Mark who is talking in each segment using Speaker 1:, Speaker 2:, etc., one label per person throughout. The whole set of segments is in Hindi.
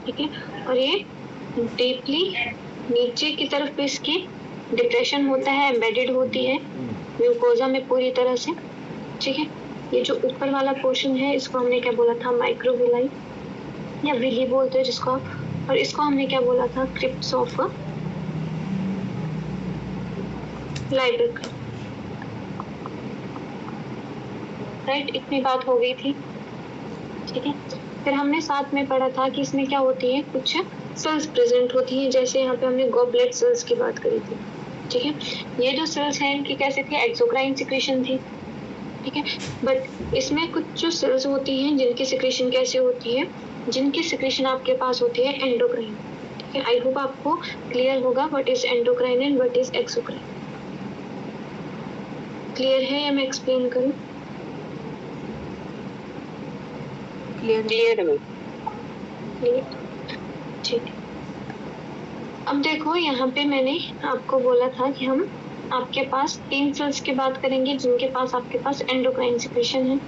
Speaker 1: ठीक है, और ये डीपली नीचे की तरफ इसकी डिप्रेशन होता है, एम्बेडेड होती है म्यूकोजा में पूरी तरह से। ठीक है, ये जो ऊपर वाला पोर्शन है इसको हमने क्या बोला था, माइक्रोविलाई या विली बोलते हैं जिसको, और इसको हमने क्या बोला था, क्रिप्स ऑफ लाइब्रेरी। राइट, इतनी बात हो गई थी। ठीक है, फिर हमने साथ में पढ़ा था कि इसमें क्या होती है, कुछ सेल्स प्रेजेंट होती हैं, जैसे यहाँ पे हमने गॉबलेट सेल्स की बात करी थी। ठीक है, ये जो सेल्स हैं इनकी कैसे थी, एक्सोक्राइन सिक्रीशन थी। ठीक है, बट इसमें कुछ जो सेल्स होती हैं जिनकी सिक्रीशन कैसे होती है, जिनकी सिक्रीशन आपके पास होती है एंडोक्राइन। ठीक है, आई होप आपको क्लियर होगा what is endocrine and what is exocrine. Clear है या मैं एक्सप्लेन करूं? क्लियर है। ठीक है, अब देखो यहाँ पे मैंने आपको बोला था कि हम आपके पास 3 सेल्स की बात करेंगे जिनके पास आपके पास एंडोक्राइन सिक्रीशन है।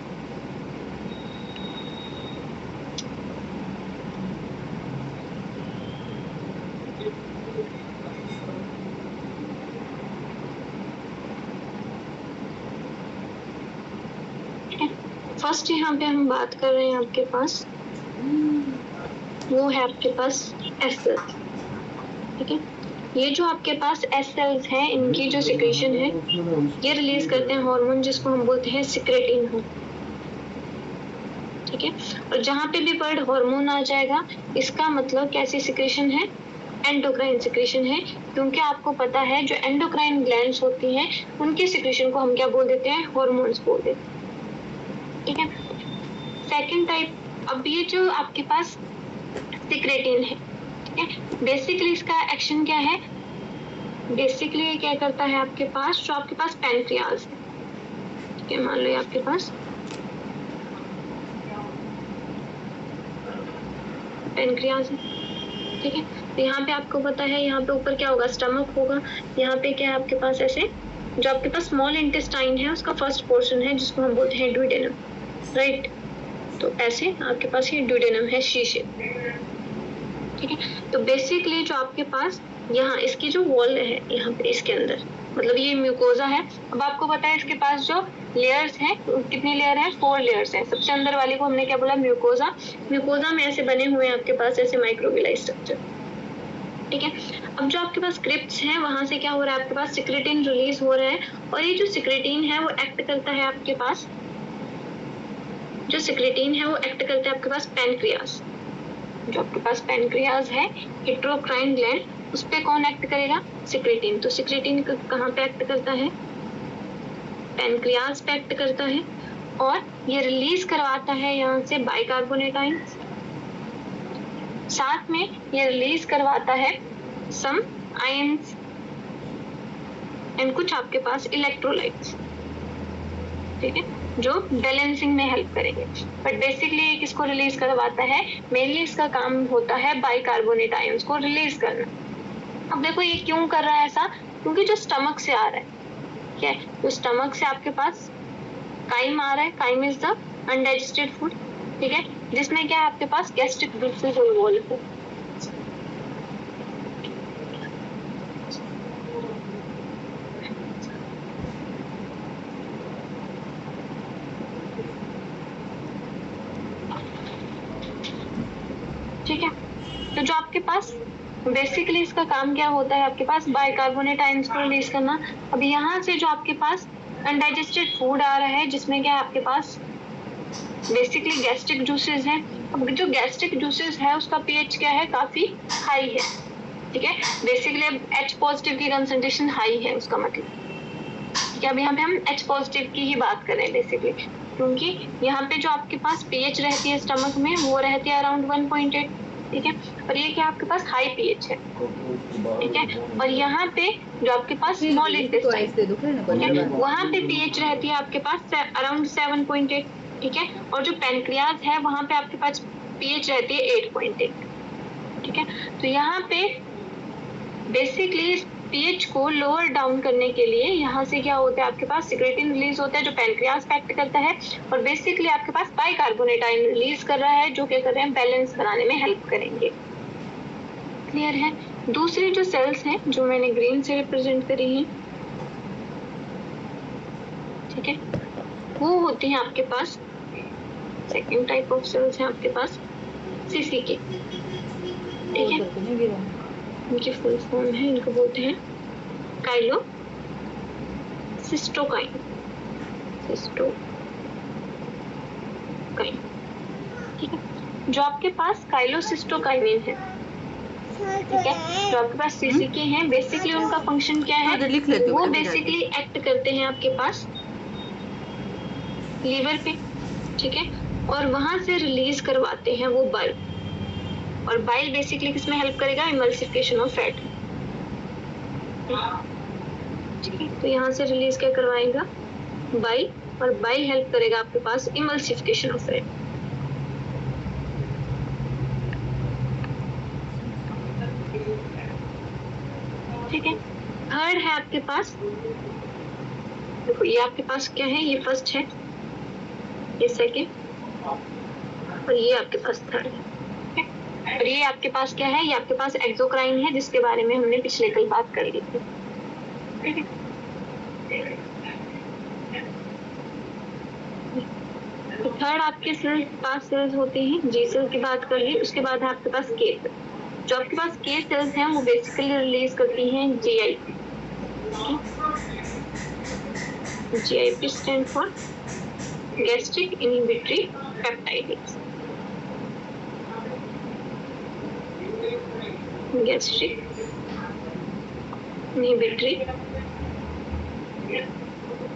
Speaker 1: फर्स्ट यहाँ पे हम बात कर रहे हैं आपके पास, वो है आपके पास एस सेल्स। ठीक है, ये जो आपके पास एस सेल्स हैं इनकी जो सिक्रीशन है ये रिलीज करते हैं हार्मोन जिसको हम बोलते हैं सिक्रेटिन हो। ठीक है, और जहाँ पे भी वर्ड हार्मोन आ जाएगा इसका मतलब कैसी सिक्रीशन है, एंडोक्राइन सिक्रीशन है, क्योंकि आपको पता है जो एंडोक्राइन ग्लैंड्स होती हैं उनकी सिक्रीशन को हम क्या बोल देते हैं, हार्मोन्स बोल देते हैं। ठीक है, सेकंड टाइप, अब ये जो आपके पास सिक्रेटिन है, ठीक है, बेसिकली इसका एक्शन क्या है, बेसिकली ये क्या करता है आपके पास, जो आपके पास पैनक्रियाज है, ठीक है, मान लो आपके पास पैनक्रियाज है। ठीक है, तो यहाँ पे आपको पता है यहाँ पे ऊपर क्या होगा, स्टमक होगा, यहाँ पे क्या है आपके पास ऐसे, जो आपके पास स्मॉल इंटेस्टाइन है उसका फर्स्ट पोर्शन है जिसको हम बोलते हैं ड्यूडेनम। राइट, तो ऐसे आपके पास ये ड्यूडेनम है, शीशे। ठीक है, तो बेसिकली जो आपके पास यहाँ इसकी जो वॉल है यहाँ पे इसके अंदर, मतलब ये म्यूकोजा है। अब आपको पता है इसके पास जो लेयर्स हैं, कितने लेयर हैं, 4 लेयर्स हैं। सबसे अंदर वाले को हमने क्या बोला, म्यूकोजा। म्यूकोजा में ऐसे बने हुए हैं आपके पास ऐसे माइक्रोविलाई स्ट्रक्चर। ठीक है, अब जो आपके पास क्रिप्स हैं वहां से क्या हो रहा है, आपके पास सिक्रेटिन रिलीज हो रहा है, और ये जो सिक्रेटिन है वो एक्ट करता है आपके पास, जो सिक्रेटिन है वो एक्ट करता है आपके पास पैनक्रियाज। जो आपके पास पैनक्रियाज है, हेटेरोक्राइन ग्लैंड, उस पे कौन एक्ट करेगा, सिक्रेटिन। तो सिक्रेटिन कहाँ पे एक्ट करता है, पैनक्रियाज पे एक्ट करता है, और ये रिलीज करवाता है यहाँ से बाइकार्बोनेट आयंस, साथ में ये रिलीज करवाता है सम आयंस एंड कुछ आपके पास इलेक्ट्रोलाइट्स। ठीक है, जो बैलेंसिंग में हेल्प करेंगे, बट बेसिकली ये किसको रिलीज करवाता है, मेनली इसका काम होता है बाइकार्बोनेट आयंस को रिलीज करना। अब देखो ये क्यों कर रहा है ऐसा, क्योंकि जो स्टमक से आ रहा है, क्या है, तो स्टमक से आपके पास काइम आ रहा है, chyme is the undigested food. ठीक है, जिसमें क्या है आपके पास गैस्ट्रिक जुसेस इन्वॉल्व है। ठीक है, तो जो आपके पास बेसिकली इसका काम क्या होता है, आपके पास बाइकार्बोनेट आयंस को रिलीज करना। अब यहाँ से जो आपके पास अनडाइजेस्टेड फूड आ रहा है जिसमें क्या है आपके पास बेसिकली गैस्ट्रिक जूसेस हैं। अब जो गैस्ट्रिक जूसेस है उसका पीएच क्या है, काफी हाई है। ठीक है, बेसिकली अब H पॉजिटिव की कंसंट्रेशन हाई है, उसका मतलब ठीक है। अब यहाँ पे हम H पॉजिटिव की ही बात करें बेसिकली, क्योंकि यहाँ पे जो आपके पास पीएच रहती है स्टमक में वो रहती है अराउंड 1.8। ठीक है, और ये क्या आपके पास हाई पीएच है। ठीक है, और यहाँ पे जो आपके पास स्मॉल इंटेस्टाइन वहाँ पे पीएच रहती है आपके पास अराउंड 7.8। ठीक है, और जो पैनक्रियाज है वहाँ पे आपके पास पीएच रहती है 8.8। ठीक है, तो यहाँ पे बेसिकली पीएच को लोअर डाउन करने के लिए यहाँ से क्या होता है आपके पास सिक्रेटिन रिलीज होता है जो पैनक्रियास पे एक्ट करता है, और बेसिकली आपके पास बाइकार्बोनेट आयन रिलीज कर रहा है जो क्या कर रहे हैं बैलेंस बनाने में हेल्प करेंगे। क्लियर है? दूसरी जो सेल्स हैं जो मैंने ग्रीन से रिप्रेजेंट करी हैं, ठीक है, वो होती हैं आपके पास सेकेंड टाइप ऑफ सेल्स हैं आपके पास सीसीके, ठीक है, इनकी फुल फॉर्म है, इनको बोलते हैं काइलो सिस्टोकाइन, ठीक है। जो आपके पास काइलोसिस्टोकाइनिन है, ठीक है, जो आपके पास सीसीके हैं, बेसिकली उनका फंक्शन क्या है, वो बेसिकली एक्ट करते हैं आपके पास लीवर पे, ठीक है, और वहां से रिलीज करवाते हैं वो बाइल, और बाइल बेसिकली किसमें हेल्प करेगा, इमल्सिफिकेशन ऑफ फैट, ठीक है। तो यहाँ से रिलीज क्या करवाएगा, बाइल, और बाइल हेल्प करेगा आपके पास इमल्सिफिकेशन ऑफ फैट। ठीक है, थर्ड है आपके पास, देखो ये आपके पास क्या है, ये फर्स्ट है, ये सेकेंड, और ये आपके पास थर्ड है, और ये आपके पास क्या है, ये आपके पास एक्सोक्राइन है जिसके बारे में हमने पिछले कल बात कर ली थी, ठीक है। तो थर्ड आपके सेल्स पास सेल्स होते हैं, जी सेल की बात कर ली, उसके बाद है आपके पास के सेल। जो आपके पास के सेल्स हैं वो बेसिकली रिलीज करती हैं GIP, GIP stand for gastric inhibitory peptidase, gastric inhibitory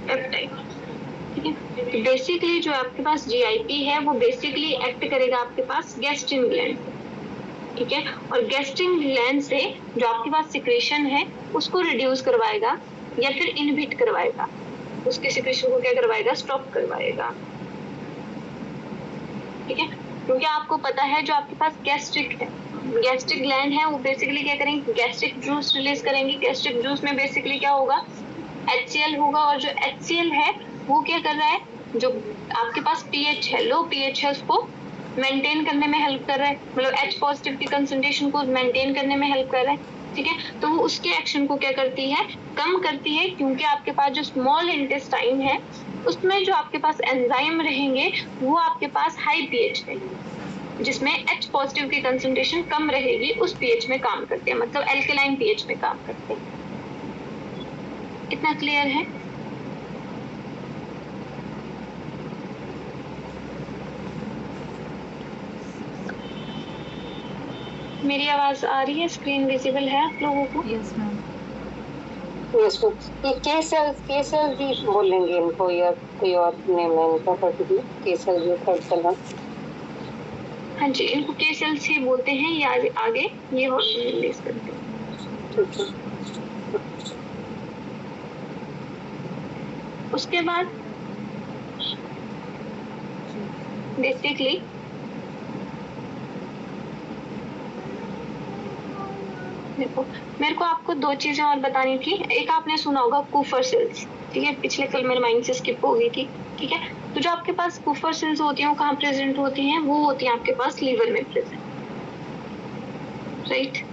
Speaker 1: peptide, ठीक है। तो बेसिकली जो आपके पास जीआईपी है वो बेसिकली एक्ट करेगा आपके पास गैस्ट्रिन ग्लैंड, ठीक है, और गैस्ट्रिन ग्लैंड से जो आपके पास सिक्रेशन है उसको रिड्यूस करवाएगा या फिर इनहिबिट करवाएगा, उसके सिक्रेशन को क्या करवाएगा, स्टॉप करवाएगा, ठीक है। क्योंकि आपको पता है जो आपके पास गैस्ट्रिक है, गैस्ट्रिक ग्लैंड है, वो बेसिकली क्या करेंगे, गैस्ट्रिक जूस रिलीज करेंगे। गैस्ट्रिक जूस में बेसिकली क्या होगा, HCl होगा, और जो HCl है वो क्या कर रहा है, जो आपके पास पीएच है, लो पीएच है, उसको मेंटेन करने में हेल्प कर रहा है, मतलब H पॉजिटिव की कंसंट्रेशन को मेंटेन करने में हेल्प कर रहा है, ठीक है। तो वो उसके एक्शन को क्या करती है, कम करती है, क्योंकि आपके पास जो स्मॉल इंटेस्टाइन है उसमें जो आपके पास एंजाइम रहेंगे वो आपके पास हाई पीएच है, जिसमें H पॉजिटिव की कंसंट्रेशन कम रहेगी, उस पीएच में काम करते हैं, मतलब एल्केलाइन पीएच में काम करते हैं। कितना क्लियर है? मेरी आवाज आ रही है, स्क्रीन विजिबल है आप लोगों को?
Speaker 2: Yes ma'am.
Speaker 3: Yes ma'am. ये के सेल्स भी बोलेंगे इनको, या कोई और नेम है इनका पर्टिकुलर, के सेल जो थर्ड सेल है?
Speaker 1: हाँ जी, इनको के सेल्स ही बोलते हैं, ये आगे ये हार्मोन रिलीज करते हैं,
Speaker 3: ठीक है।
Speaker 1: उसके बाद बेसिकली देखो, मेरे को आपको दो चीजें और बतानी थी। एक आपने सुना होगा कूफर सेल्स, ठीक है, पिछले कल मेरे माइंड से स्किप हो गई थी, ठीक है। तो जो आपके पास कूफर सेल्स होती हैं वो कहाँ प्रेजेंट होती हैं, वो होती हैं आपके पास लीवर में प्रेजेंट, राइट,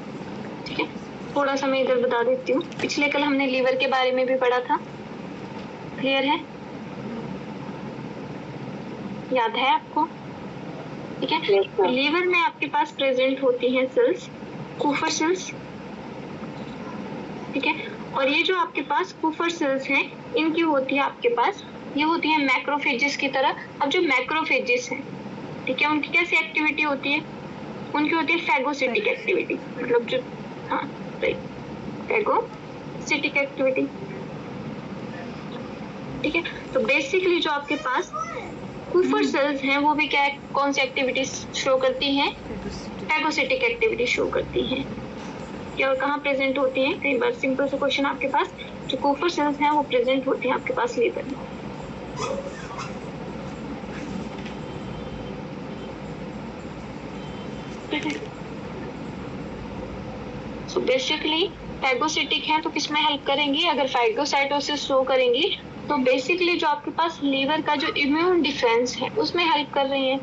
Speaker 1: ठीक है। थोड़ा सा मैं इधर बता देती हूँ, पिछले कल हमने लीवर के बारे में भी पढ़ा था, क्लियर है, याद है आपको? ठीक है, लीवर में आपके पास प्रेजेंट होती हैं सेल्स कूफर सेल्स, ठीक है। और ये जो आपके पास कूफर सेल्स हैं, इनकी होती है आपके पास, ये होती है मैक्रोफेजेस की तरह। अब जो मैक्रोफेजेस हैं, ठीक है, उनकी कैसी एक्टिविटी होती है, उनकी होती है फैगोसिटिक एक्टिविटी, मतलब जो, हाँ राइट, फैगोसिटिक एक्टिविटी, ठीक है। तो बेसिकली जो आपके पास कूफर सेल्स हैं वो भी क्या, कौन सी एक्टिविटी शो करती हैं, फैगोसिटिक एक्टिविटी शो करती हैं। क्या कहाँ प्रेजेंट होती हैं, कई बार सिंपल सा क्वेश्चन आपके पास, जो कूफर सेल्स हैं वो प्रेजेंट होती हैं आपके पास लीवर में, ठीक है। सो बेसिकली फैगोसिटिक है तो किसमें हेल्प करेंगी? अगर फैगोसाइटोसिस शो करेंगी तो बेसिकली जो आपके पास लीवर का जो इम्यून डिफेंस है उसमें हेल्प कर रही है,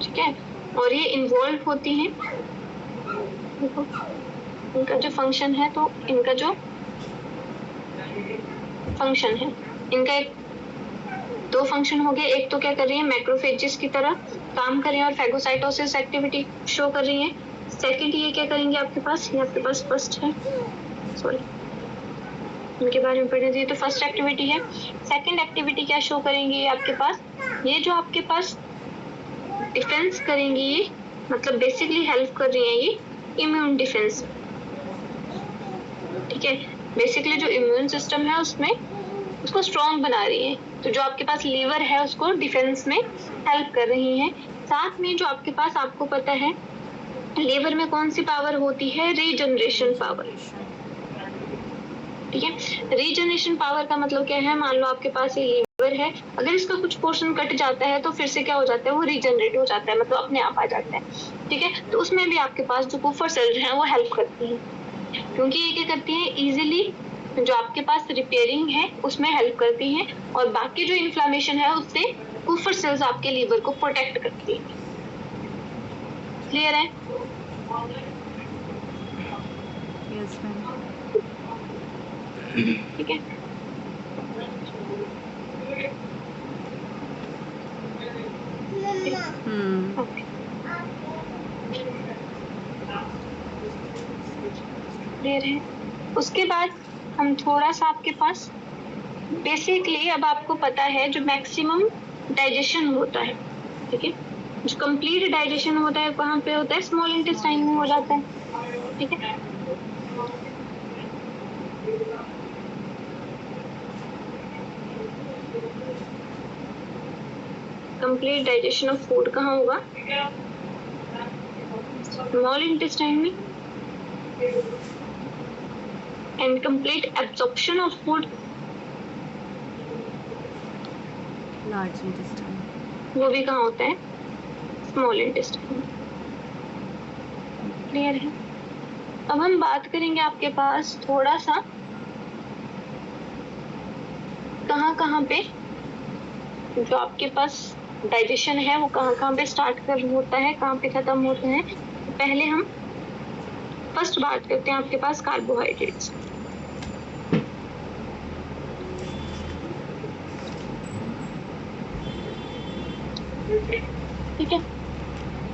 Speaker 1: ठीक है। और ये इन्वॉल्व होती हैं, देखो इनका जो फंक्शन है, तो इनका जो फंक्शन है, इनका एक दो फंक्शन हो गए। एक तो क्या कर रही है, मैक्रोफेजेस की तरह काम कर रही है और फैगोसाइटोसिस एक्टिविटी शो कर रही है। सेकंड ये क्या करेंगे आपके पास, ये आपके पास फर्स्ट है, सॉरी इनके बारे में पढ़ने दीजिए। तो फर्स्ट एक्टिविटी है। सेकंड एक्टिविटी क्या शो करेंगी आपके पास, ये जो आपके पास डिफेंस करेंगी, ये मतलब बेसिकली हेल्प कर रही है ये इम्यून डिफेंस, ठीक है। बेसिकली जो इम्यून सिस्टम है उसमें उसको स्ट्रॉन्ग बना रही है। तो जो आपके पास लीवर है उसको डिफेंस में हेल्प कर रही है। साथ में जो आपके पास, आपको पता है लीवर में कौन सी पावर होती है, रीजनरेशन पावर, ठीक है। रीजनरेशन पावर का मतलब क्या है, मान लो आपके पास ये लीवर है, अगर इसका कुछ पोर्शन कट जाता है तो फिर से क्या हो जाता है, वो रीजनरेट हो जाता है, मतलब अपने आप आ जाता है, ठीक है। तो उसमें भी आपके पास जो कुफर सेल्स हैं वो हेल्प करती हैं, क्योंकि ये क्या करती है, इजीली जो आपके पास रिपेयरिंग है उसमें हेल्प करती हैं, और बाकी जो इन्फ्लामेशन है उससे कुफर सेल्स आपके लीवर को प्रोटेक्ट करती है। क्लियर है?
Speaker 2: Yes ma'am.
Speaker 1: ठीक है। क्लियर है? उसके बाद हम थोड़ा सा आपके पास बेसिकली, अब आपको पता है जो मैक्सिमम डाइजेशन होता है, ठीक है, जो कंप्लीट डाइजेशन होता है कहाँ पे होता है, स्मॉल इंटेस्टाइन में हो जाता है, ठीक है। कंप्लीट डाइजेशन ऑफ फूड कहाँ होगा, स्मॉल इंटेस्टाइन में। And complete absorption of food,
Speaker 2: large intestine,
Speaker 1: वो भी कहाँ होता है, स्मॉल इंटेस्टाइन। क्लियर है? अब हम बात करेंगे आपके पास थोड़ा सा कहाँ पे जो आपके पास डाइजेशन है वो कहाँ पे स्टार्ट कर होता है, कहाँ पे खत्म होता है। पहले हम फर्स्ट बात करते हैं आपके पास कार्बोहाइड्रेट्स, ठीक है।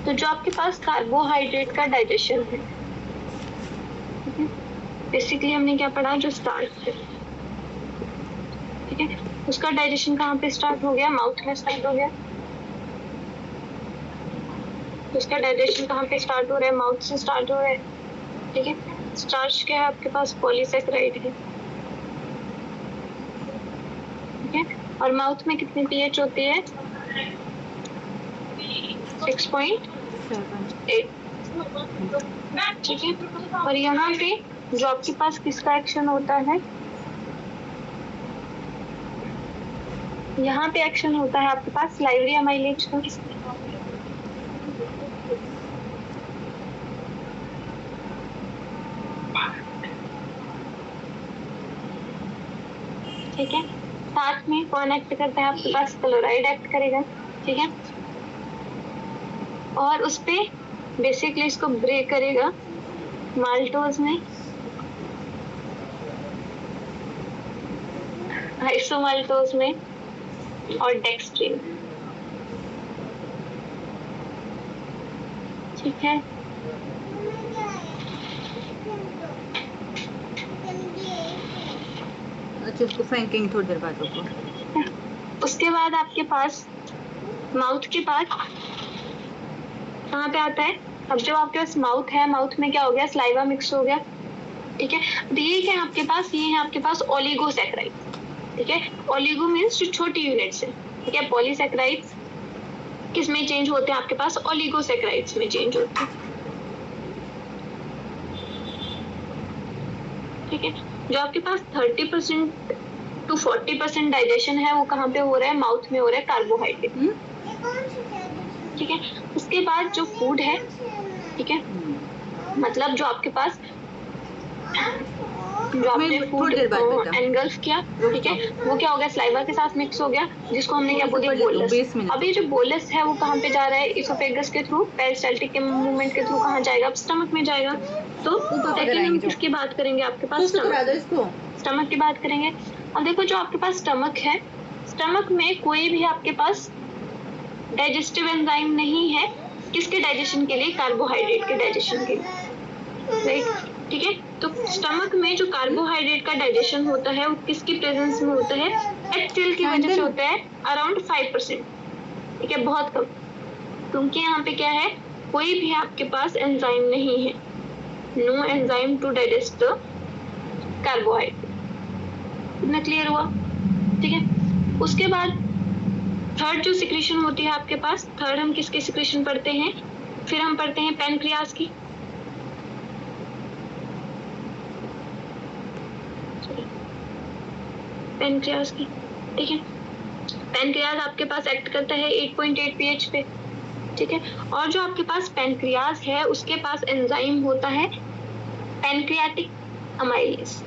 Speaker 1: तो जो आपके पास कार्बोहाइड्रेट का डाइजेशन है, बेसिकली हमने क्या पढ़ा, जो स्टार्च है, ठीक है, उसका डाइजेशन कहाँ पे स्टार्ट हो गया, माउथ में स्टार्ट हो गया। उसका डाइजेशन कहाँ पे स्टार्ट हो रहा है, माउथ से स्टार्ट हो रहा है, ठीक है। स्टार्च क्या है आपके पास, पॉलीसैकेराइड है, ठीक है। और माउथ में कितनी पीएच होती है, 6.8, ठीक है। और यहाँ पे जो आपके पास किसका एक्शन होता है, यहाँ पे एक्शन होता है आपके पास लाइवरी अमाइलेज का, ठीक है। साथ में कौन एक्ट करता है आपके पास, क्लोराइड एक्ट करेगा, ठीक है। और उस पे बेसिकली इसको ब्रेक करेगा माल्टोज में, आइसोमाल्टोज में और डेक्स्ट्रिन, ठीक है।
Speaker 2: अच्छा इसको फेंकेंगे थोड़ी देर बाद को।
Speaker 1: उसके बाद आपके पास माउथ के बाद कहाँ पे आता है, अब जब आपके पास माउथ है, माउथ में क्या हो गया, सलाइवा मिक्स हो गया, ठीक है। तो ये क्या है आपके पास, ये है आपके पास ओलिगोसैकेराइड, ठीक है। ओलिगो मीन्स जो छोटी यूनिट्स है, ठीक है। पॉलीसैकेराइड्स किस में चेंज होते हैं आपके पास, ओलिगोसैकेराइड्स में चेंज होते हैं, ठीक है। जो आपके पास 30% to 40% डाइजेशन है वो कहाँ पे हो रहा है, माउथ में हो रहा है, कार्बोहाइड्रेट, ठीक है। उसके बाद जो फूड है ठीक है, मतलब जो आपके पास जो आपने फूड एनगल्फ किया, ठीक है, वो क्या हो गया, स्लाइवा के साथ मिक्स हो गया, जिसको हमने क्या बोली, बोलस। अब ये जो बोलस है वो कहाँ पे जा रहा है, इसोफेगस के थ्रू, पेरिस्टाल्टिक के मूवमेंट के थ्रू कहाँ जाएगा, अब स्टमक में जाएगा। तो सेकंड हम किसकी बात करेंगे, आपके पास स्टमक की बात करेंगे। अब देखो जो आपके पास स्टमक है, स्टमक में कोई भी आपके पास डाइजेस्टिव एंजाइम नहीं है, किसके डाइजेशन के लिए, कार्बोहाइड्रेट के डाइजेशन के लिए, राइट, ठीक है। तो स्टमक में जो कार्बोहाइड्रेट का डाइजेशन होता है वो किसकी प्रेजेंस में होता है, एचसीएल की वजह से होता है, अराउंड 5%, ठीक है, बहुत कम, क्योंकि यहाँ पे क्या है, कोई भी आपके पास एंजाइम नहीं है, no enzyme to digest the carbohydrate. इतना क्लियर हुआ, ठीक है। उसके बाद थर्ड जो सिक्रीशन होती है आपके पास, थर्ड हम किसकी सिक्रीशन पढ़ते हैं, फिर हम पढ़ते हैं पैनक्रियाज की, पैनक्रियाज की, ठीक है। पैनक्रियाज आपके पास एक्ट करता है 8.8 pH पे, ठीक है। और जो आपके पास पैनक्रियाज है उसके पास एंजाइम होता है पैनक्रियाटिक अमाइलेज,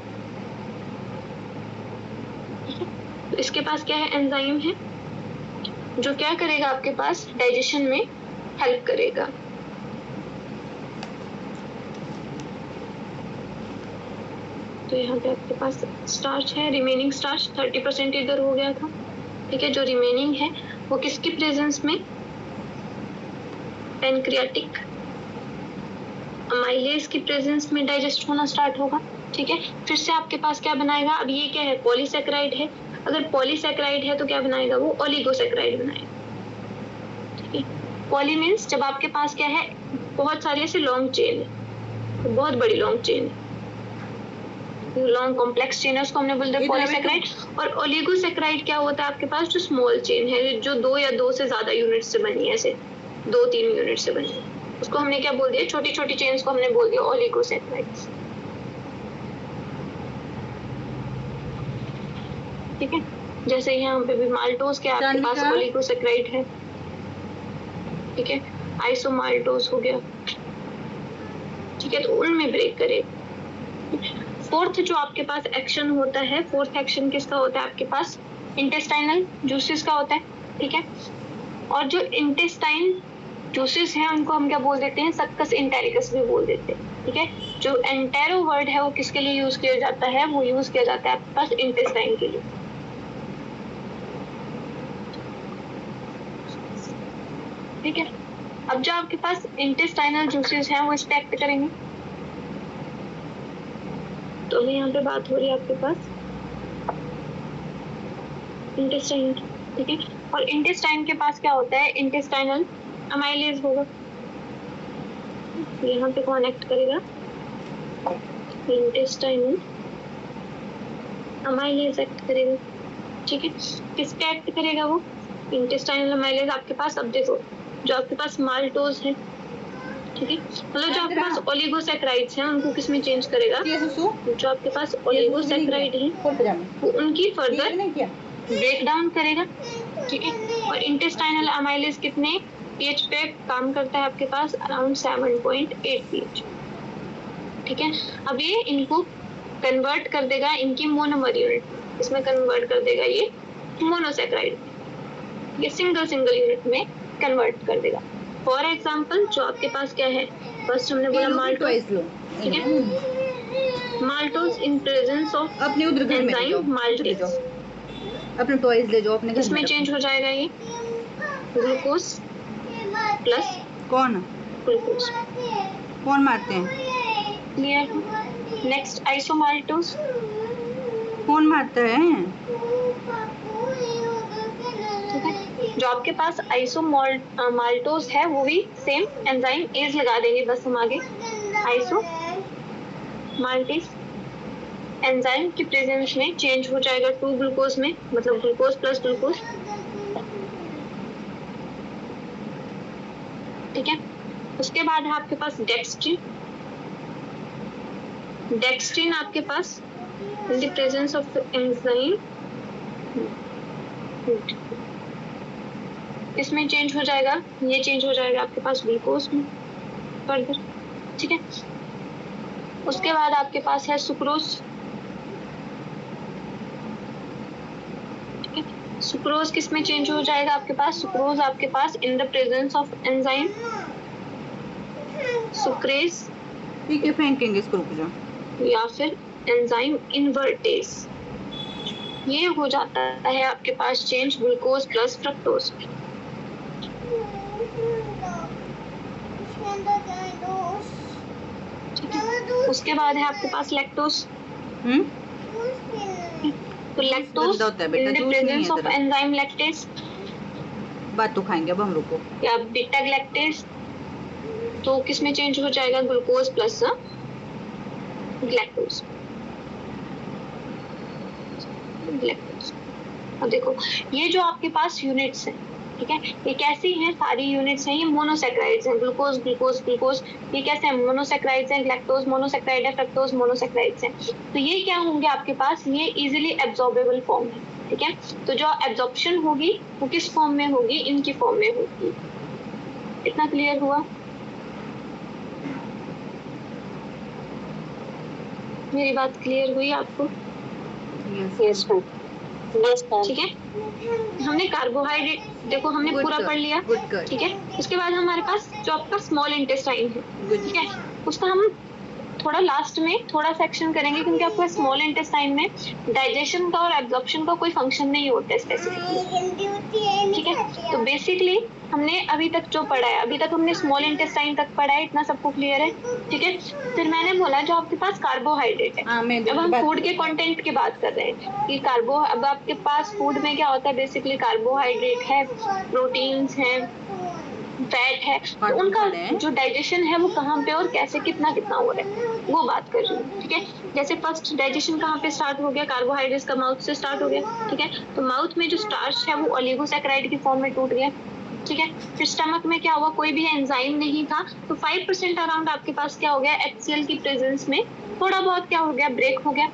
Speaker 1: ठीक है। तो इसके पास क्या है, एंजाइम है जो क्या करेगा, आपके पास डाइजेशन में हेल्प करेगा। तो यहाँ पे आपके पास स्टार्च है, रिमेनिंग स्टार्च 30% इधर हो गया था, ठीक है। जो रिमेनिंग है वो किसकी प्रेजेंस में, पैनक्रियाटिक अमाइलेज की प्रेजेंस में डाइजेस्ट होना स्टार्ट होगा, ठीक है। फिर से आपके पास क्या बनाएगा, अब ये क्या है, पॉलीसैकेराइड है, अगर पॉलीसैकेराइड है तो क्या बनाएगा, वो ओलिगोसैकेराइड बनाएगा, ठीक है। पॉली मीन्स जब आपके पास क्या है, बहुत सारी ऐसे लॉन्ग चेन है, तो बहुत बड़ी लॉन्ग चेन है, लॉन्ग कॉम्प्लेक्स चेन है, उसको हमने बोलते हैं पॉलीसैकेराइड। और ओलिगोसैकेराइड क्या होता है आपके पास, जो स्मॉल चेन है, जो 2 या 2 से ज्यादा यूनिट से बनी है, ऐसे 2-3 यूनिट से बनी है, उसको हमने क्या बोल दिया, छोटी छोटी चेन्स को हमने बोल दिया ओलिगोसैकेराइड्स, ठीक है। जैसे यहाँ पे भी माल्टोज के आपके पास ओलिगोसैकेराइड है, ठीक है, आइसोमाल्टोज हो गया, ठीक है, तो उनमें ब्रेक करेगा। फोर्थ जो आपके पास एक्शन होता है, फोर्थ एक्शन किसका होता है, आपके पास इंटेस्टाइनल जूसेस का होता है, ठीक है। और जो इंटेस्टाइन जूसेस हैं उनको हम क्या बोल देते हैं, सक्कस इंटेरिकस भी बोल देते हैं, ठीक है। जो एंटेरो वर्ड है वो किसके लिए यूज किया जाता है, वो यूज किया जाता है आपके पास इंटेस्टाइन के लिए, ठीक है। अब जो आपके पास इंटेस्टाइनल जूसेस हैं वो इस पे एक्ट करेंगे, तो अभी यहाँ पे बात हो रही है आपके पास इंटेस्टाइन, ठीक है। और इंटेस्टाइन के पास क्या होता है, इंटेस्टाइनल अमाइलेज होगा, यहाँ पे कौन एक्ट करेगा, इंटेस्टाइनल अमाइलेज एक्ट करेगा, ठीक है। किस पे एक्ट करेगा वो इंटेस्टाइनल अमाइलेज, आपके पास, अब देखो जो आपके पास माल्टोज है, ठीक है, मतलब जो आपके पास ओलिगोसैकेराइड्स हैं उनको किस में चेंज करेगा, जो आपके पास ओलिगोसैकेराइड है वो उनकी फर्दर ब्रेक डाउन करेगा, ठीक है। और इंटेस्टाइनल अमाइलेज कितने pH पे काम करता है आपके पास, अराउंड 7.8 pH, ठीक है। अब ये इनको कन्वर्ट कर देगा इनकी मोनोमर यूनिट, इसमें कन्वर्ट कर देगा ये मोनोसैकेराइड, ये सिंगल यूनिट में कन्वर्ट कर देगा। फॉर एग्जाम्पल जो आपके पास क्या है, फर्स्ट हमने बोला माल्टोज, ठीक है, माल्टोज इन प्रेजेंस ऑफ
Speaker 2: अपने उधर
Speaker 1: एंजाइम माल्टेज,
Speaker 2: अपने टॉयज ले जाओ, अपने
Speaker 1: इसमें चेंज हो जाएगा ये ग्लूकोज प्लस
Speaker 2: कौन
Speaker 1: ग्लूकोज,
Speaker 2: कौन मारते हैं,
Speaker 1: क्लियर। नेक्स्ट आइसोमाल्टोज,
Speaker 2: कौन मारता है,
Speaker 1: ठीक है। जो आपके पास आइसोमाल्टोज है वो भी सेम एंजाइम एज लगा देंगे, बस हम आगे आइसो माल्टेज एंजाइम की प्रेजेंस में चेंज हो जाएगा 2 ग्लूकोज में, मतलब ग्लूकोज प्लस ग्लूकोज, ठीक है। उसके बाद है आपके पास डेक्स्ट्रिन, डेक्स्ट्रिन आपके पास in the presence of enzyme इसमें चेंज हो जाएगा, ये चेंज हो जाएगा आपके पास ग्लूकोज में, फर्दर, ठीक है। उसके बाद आपके पास है सुक्रोज, ठीक है। सुक्रोज किस में चेंज हो जाएगा आपके पास? सुक्रोज आपके पास in the presence of enzyme sucrase,
Speaker 2: ठीक है, फेंकेंगे इसको, रुक जा।
Speaker 1: या फिर एंजाइम इन्वर्टेज, ये हो जाता है आपके पास चेंज ग्लूकोज प्लस फ्रक्टोज। उसके बाद है आपके पास लैक्टोज, तो lactose in the presence of enzyme lactase,
Speaker 2: बात तो खाएंगे अब हम लोग को,
Speaker 1: या बीटा ग्लैक्टेज, तो किस में चेंज हो जाएगा? Glucose plus galactose. अब देखो ये जो आपके पास यूनिट्स हैं, ठीक है, ये कैसी हैं? सारी यूनिट्स हैं, ये मोनोसैकेराइड्स हैं। ग्लूकोज ग्लूकोज ग्लूकोज, ये कैसे हैं? मोनोसैकेराइड्स हैं। लैक्टोज मोनोसैकेराइड है, फ्रक्टोज मोनोसैकेराइड्स हैं। तो ये क्या होंगे आपके पास? ये इजीली एब्जॉर्बेबल फॉर्म है, ठीक है। तो जो एब्जॉर्प्शन होगी वो किस फॉर्म में होगी? इनकी फॉर्म में होगी। इतना क्लियर हुआ? मेरी बात क्लियर हुई आपको?
Speaker 3: Yes ma'am, yes ma'am.
Speaker 1: ठीक है, हमने कार्बोहाइड्रेट देखो हमने
Speaker 2: Good
Speaker 1: पूरा
Speaker 2: girl,
Speaker 1: पढ़ लिया,
Speaker 2: good girl.
Speaker 1: ठीक है। उसके बाद हमारे पास जो आपका स्मॉल इंटेस्टाइन है,
Speaker 2: Good.
Speaker 1: ठीक है, उसका हम थोड़ा लास्ट में थोड़ा सेक्शन करेंगे, क्योंकि आपका स्मॉल इंटेस्टाइन में डाइजेशन का और एब्जॉर्प्शन का कोई फंक्शन नहीं होता है स्पेसिफिकली, ठीक है। तो बेसिकली हमने अभी तक जो पढ़ा है, अभी तक हमने स्मॉल इंटेस्टाइन तक पढ़ा है, इतना सबको क्लियर है, ठीक है। फिर मैंने बोला जो आपके पास कार्बोहाइड्रेट है, अब हम फूड के कंटेंट की बात कर रहे हैं कि अब आपके पास फूड में क्या होता है? बेसिकली कार्बोहाइड्रेट है, प्रोटीन्स हैं, फैट है, तो उनका जो डाइजेशन है वो कहाँ पे और कैसे कितना कितना हो रहा है वो बात कर रही हूँ, ठीक है। जैसे फर्स्ट डाइजेशन कहाँ पे स्टार्ट हो गया? कार्बोहाइड्रेट्स का माउथ से स्टार्ट हो गया, ठीक है। तो माउथ में जो स्टार्च है वो ओलिगोसैकेराइड की फॉर्म में टूट गया, ठीक है। फिर स्टमक में क्या हुआ? कोई भी एंजाइम नहीं था, तो 5% अराउंड आपके पास क्या हो गया? HCl की प्रेजेंस में थोड़ा बहुत क्या हो गया? ब्रेक हो गया,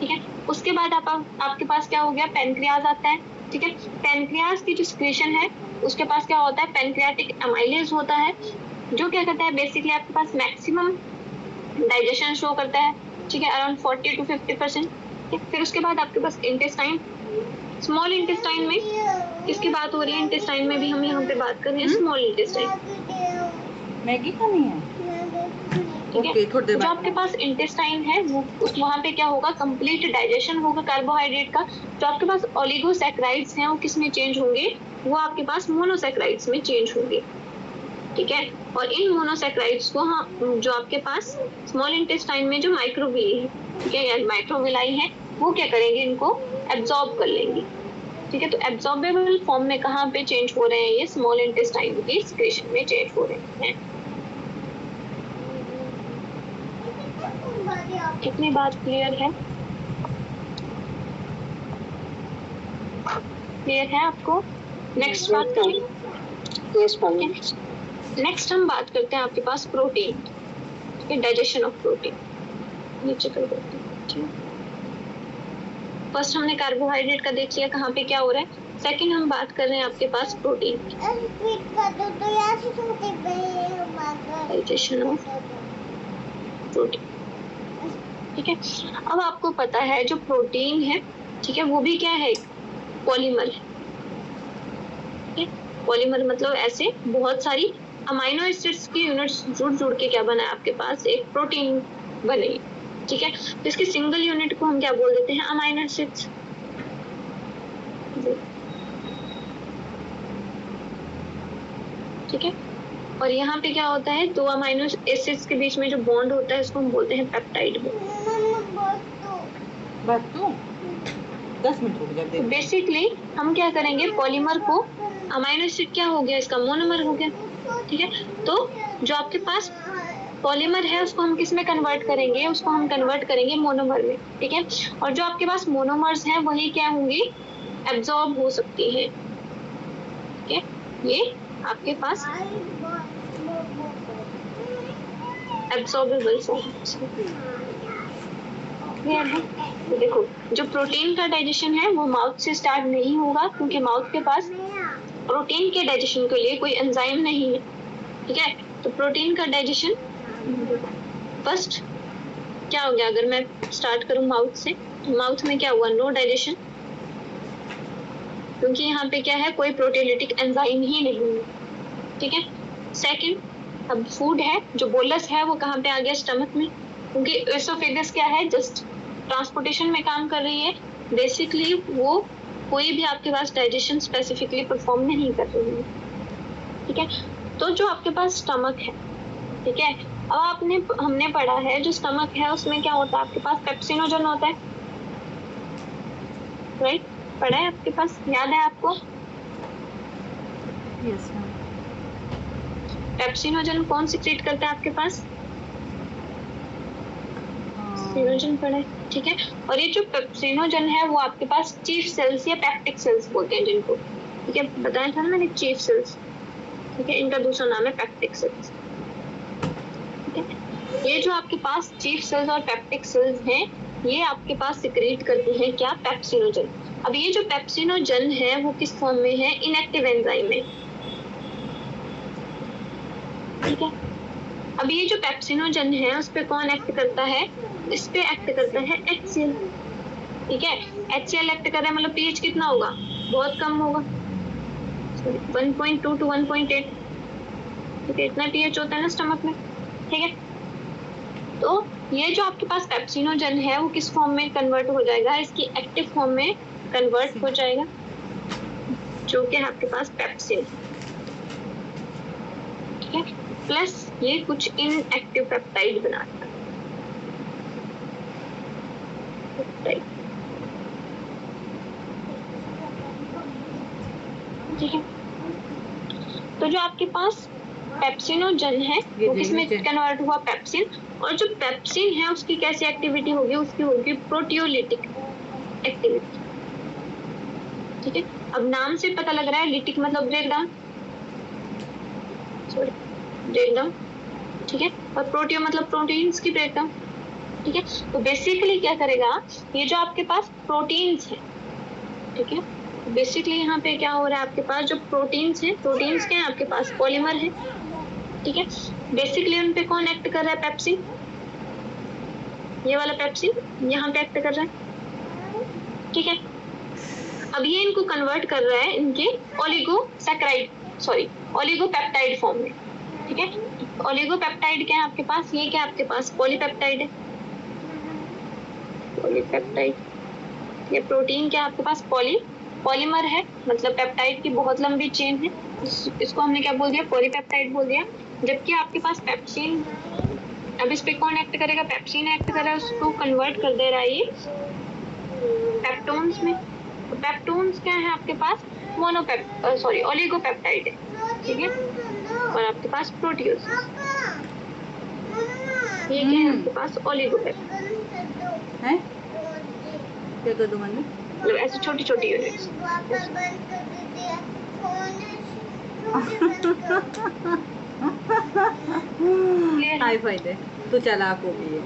Speaker 1: ठीक है। उसके बाद आपके पास क्या हो गया? पैनक्रियाज आता है, ठीक है। पैनक्रियाज की जो सिक्रेशन है उसके पास क्या होता है? पैनक्रियाटिक एमाइलेज होता है, जो क्या करता है? बेसिकली आपके पास मैक्सिमम डाइजेशन शो करता है, ठीक है, अराउंड 40 to 50%। फिर उसके बाद आपके पास इंटेस्टाइन, स्मॉल इंटेस्टाइन में किसकी बात हो रही है? इंटेस्टाइन में भी हम यहाँ पे बात कर रहे हैं स्मॉल इंटेस्टाइन,
Speaker 2: मैगी खानी है,
Speaker 1: ठीक है। जो आपके पास इंटेस्टाइन है वो वहाँ पे क्या होगा? कंप्लीट डाइजेशन होगा कार्बोहाइड्रेट का। जो आपके पास ओलिगोसैकेराइड्स हैं वो किस में चेंज होंगे? वो आपके पास मोनोसैकेराइड्स में चेंज होंगे, ठीक है। और इन मोनोसैकेराइड्स को हम जो आपके पास स्मॉल इंटेस्टाइन में जो माइक्रोविली है, ठीक है, या माइक्रोविलाई है, वो क्या करेंगे? इनको एब्जॉर्ब कर लेंगे, ठीक है। तो एब्जॉर्बेबल फॉर्म में कहाँ पे चेंज हो रहे हैं? ये स्मॉल इंटेस्टाइन की सिक्रेशन में चेंज हो रहे हैं। कितनी बात क्लियर है? क्लियर है आपको? नेक्स्ट बात करें।
Speaker 3: Yes ma'am.
Speaker 1: नेक्स्ट हम बात करते हैं आपके पास प्रोटीन, डाइजेशन ऑफ प्रोटीन। नीचे कर देते हैं। फर्स्ट हमने कार्बोहाइड्रेट का देख लिया कहाँ पे क्या हो रहा है। सेकंड हम बात कर रहे हैं आपके पास प्रोटीन, डाइजेशन ऑफ प्रोटीन, ठीक है। अब आपको पता है जो प्रोटीन है, ठीक है, वो भी क्या है? पॉलीमर है, ठीक है। पॉलीमर मतलब ऐसे बहुत सारी अमाइनो एसिड्स की यूनिट्स जुड़ के क्या बना है आपके पास? एक प्रोटीन बने, ठीक है। तो इसकी सिंगल यूनिट को हम क्या बोल देते हैं? अमाइनो एसिड्स, ठीक है। और यहाँ पे क्या होता है? दो अमाइनो एसिड्स के बीच में जो बॉन्ड होता है उसको हम बोलते हैं पेप्टाइड बॉन्ड।
Speaker 2: 10 मिनट रुक जाते हैं।
Speaker 1: बेसिकली हम क्या करेंगे? पॉलीमर को, अमाइनो एसिड क्या हो गया? इसका मोनोमर हो गया, ठीक है। तो जो आपके पास पॉलीमर है उसको हम किस में कन्वर्ट करेंगे? उसको हम कन्वर्ट करेंगे मोनोमर में, ठीक है। और जो आपके पास मोनोमर्स हैं वही क्या होंगी? एब्जॉर्ब हो सकती है, ठीक है। ये आपके पास एब्जॉर्बेबल फॉर्म्स है। तो देखो जो प्रोटीन का डाइजेशन है वो माउथ से स्टार्ट नहीं होगा, क्योंकि माउथ के पास प्रोटीन के डाइजेशन के लिए कोई एंजाइम नहीं है, ठीक है। तो प्रोटीन का डाइजेशन फर्स्ट क्या हो गया, अगर मैं स्टार्ट करूं माउथ से, माउथ में क्या हुआ, नो डाइजेशन, क्योंकि यहाँ पे क्या है, कोई प्रोटीलिटिक एंजाइम ही नहीं है, ठीक है। सेकंड, अब फूड है, जो बोलस है वो कहाँ पे आ गया, स्टमक में, क्योंकि एसोफेगस क्या है, जस्ट ट्रांसपोर्टेशन में काम कर रही है, बेसिकली वो कोई भी आपके पास डाइजेशन स्पेसिफिकली परफॉर्म नहीं कर रही है, ठीक है। तो जो आपके पास स्टमक है, ठीक है, अब हमने पढ़ा है जो स्टमक है उसमें क्या होता है, आपके पास पेप्सिनोजन होता है, राइट, पढ़ा है आपके पास, याद है आपको?
Speaker 2: Yes ma'am.
Speaker 1: पेप्सिनोजन कौन सीक्रेट करता है आपके पास? पेप्सिनोजन पढ़ा है, ठीक है। और ये जो पेप्सिनोजन है वो आपके पास चीफ सेल्स या पेप्टिक सेल्स बोलते हैं जिनको, ठीक है, बताया था ना मैंने, चीफ सेल्स, ठीक है, इनका दूसरा नाम है पेप्टिक सेल्स, ठीक है। ये जो आपके पास चीफ सेल्स और पेप्टिक सेल्स हैं, ये आपके पास सिक्रेट करते हैं क्या, पेप्सिनोजन। अब ये जो पेप्सिनोजन है वो किस फॉर्म में है, इनएक्टिव एंजाइम में, ठीक है। अब ये जो पेप्सिनोजन है उस पे कौन एक्ट करता है, इस पे एक्ट करता है HCl, ठीक है। HCl एक्ट कर रहा है, मतलब पीएच कितना होगा, बहुत कम होगा, 1.2 to 1.8, ठीक है, इतना पीएच होता है ना स्टमक में, ठीक है। तो ये जो आपके पास पेप्सिनोजन है वो किस फॉर्म में कन्वर्ट हो जाएगा, इसकी एक्टिव फॉर्म में कन्वर्ट हो जाएगा, जो कि है आपके पास पेप्सिन, ठीक है। प्लस ये कुछ इनएक्टिव पेप्टाइड बनाता है, ठीक है। तो जो आपके पास पेप्सिनोजन है वो किसमें कन्वर्ट हुआ, पेप्सिन, और जो पेप्सिन है उसकी कैसी एक्टिविटी होगी, उसकी होगी प्रोटियोलिटिक एक्टिविटी, ठीक है। अब नाम से पता लग रहा है, लिटिक मतलब ब्रेक डाउन, ब्रेक डाउन, ठीक है, और प्रोटियो मतलब प्रोटीन्स की ब्रेक डाउन, ठीक है। तो बेसिकली क्या करेगा, ये जो आपके पास प्रोटीन्स है, ठीक है, बेसिकली यहाँ पे क्या हो रहा है, आपके पास जो प्रोटीन्स हैं, प्रोटीन्स क्या है आपके पास, पॉलीमर है, ठीक है। बेसिकली उन पे कौन एक्ट कर रहा है, पेप्सिन, ये वाला पेप्सिन यहाँ पे एक्ट कर रहा है, ठीक है। अब ये इनको कन्वर्ट कर रहा है इनके ओलिगोपेप्टाइड फॉर्म में, ठीक है। ओलिगोपेप्टाइड क्या है आपके पास, ये क्या है आपके पास, पॉलीपेप्टाइड है, पॉलीपेप्टाइड, ये प्रोटीन क्या है आपके पास, पॉलीमर है, मतलब पेप्टाइड की बहुत लंबी चेन है, इसको हमने क्या बोल दिया, पॉलीपेप्टाइड बोल दिया। जबकि आपके पास पेप्सिन, अब इस पे कौन एक्ट करेगा, पेप्सिन एक्ट कर रहा है, उसको कन्वर्ट कर दे रहा है ये पेप्टोन्स में। तो पेप्टोन्स क्या है आपके पास, ओलिगोपेप्टाइड है, ठीक है, और आपके पास प्रोटियोस, ये क्या है आपके पास, ओलिगोपेप्टाइड
Speaker 2: है, क्या कर दूं मैंने,
Speaker 1: मतलब ऐसे छोटी छोटी यूनिट्स।
Speaker 2: हाई फाई दे, तू चालाक हो गई है।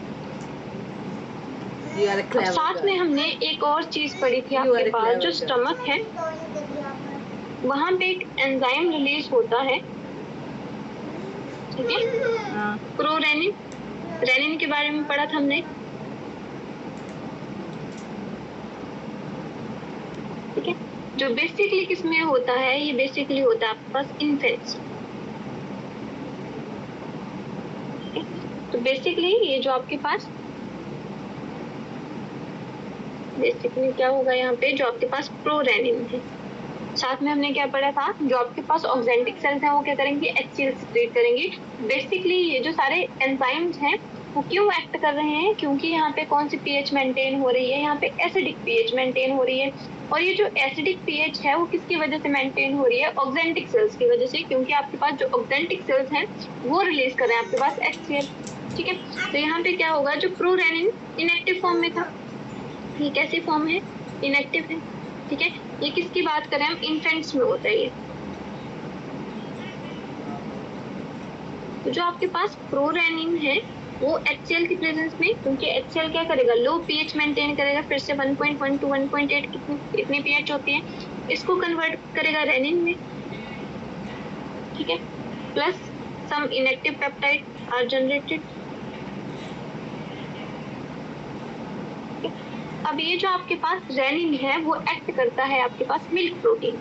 Speaker 2: You are a clever
Speaker 1: साथ
Speaker 2: girl.
Speaker 1: में हमने एक और चीज पढ़ी थी
Speaker 2: You are
Speaker 1: आपके
Speaker 2: a
Speaker 1: पास,
Speaker 2: clever
Speaker 1: जो
Speaker 2: girl.
Speaker 1: स्टमक है वहां पे एक एंजाइम रिलीज होता है, ठीक है,
Speaker 2: हाँ,
Speaker 1: प्रोरेनिन, रेनिन के बारे में पढ़ा था हमने, ठीक है, जो बेसिकली किसमें होता है, ये बेसिकली होता है आपके पास इन्फेंट्स, तो बेसिकली ये जो आपके पास बेसिकली क्या होगा, यहाँ पे जो आपके पास प्रोरेनिन है, साथ में हमने क्या पढ़ा था, जो आपके पास ऑक्जेंटिक सेल्स हैं वो क्या करेंगे, HCl सिक्रेट करेंगे। बेसिकली ये जो सारे एंजाइम्स हैं वो क्यों एक्ट कर रहे हैं, क्योंकि यहाँ पे कौन सी पीएच मेंटेन हो रही है, यहाँ पे एसिडिक पीएच मेंटेन हो रही है, और ये जो एसिडिक पीएच है वो किसकी वजह से मेंटेन हो रही है, ऑक्जेंटिक सेल्स की वजह से, क्योंकि आपके पास जो ऑक्जेंटिक सेल्स हैं वो रिलीज कर रहे हैं आपके पास HCl, ठीक है। तो यहाँ पे क्या होगा, जो प्रोरेनिन इनएक्टिव फॉर्म में था, ये कैसी फॉर्म है, इनएक्टिव है, ठीक है। ये किसकी बात करें हम, इन्फेंट्स में होता है ये। तो जो आपके पास प्रोरेनिन है वो HCl की प्रेजेंस में, क्योंकि HCl क्या करेगा, लो पीएच मेंटेन करेगा, फिर से 1.1 to 1.8 इतनी पीएच होती है, इसको कन्वर्ट करेगा रेनिन में, ठीक है। Plus some inactive peptide are generated. अब ये जो आपके पास रेनिन है वो एक्ट करता है आपके पास मिल्क प्रोटीन,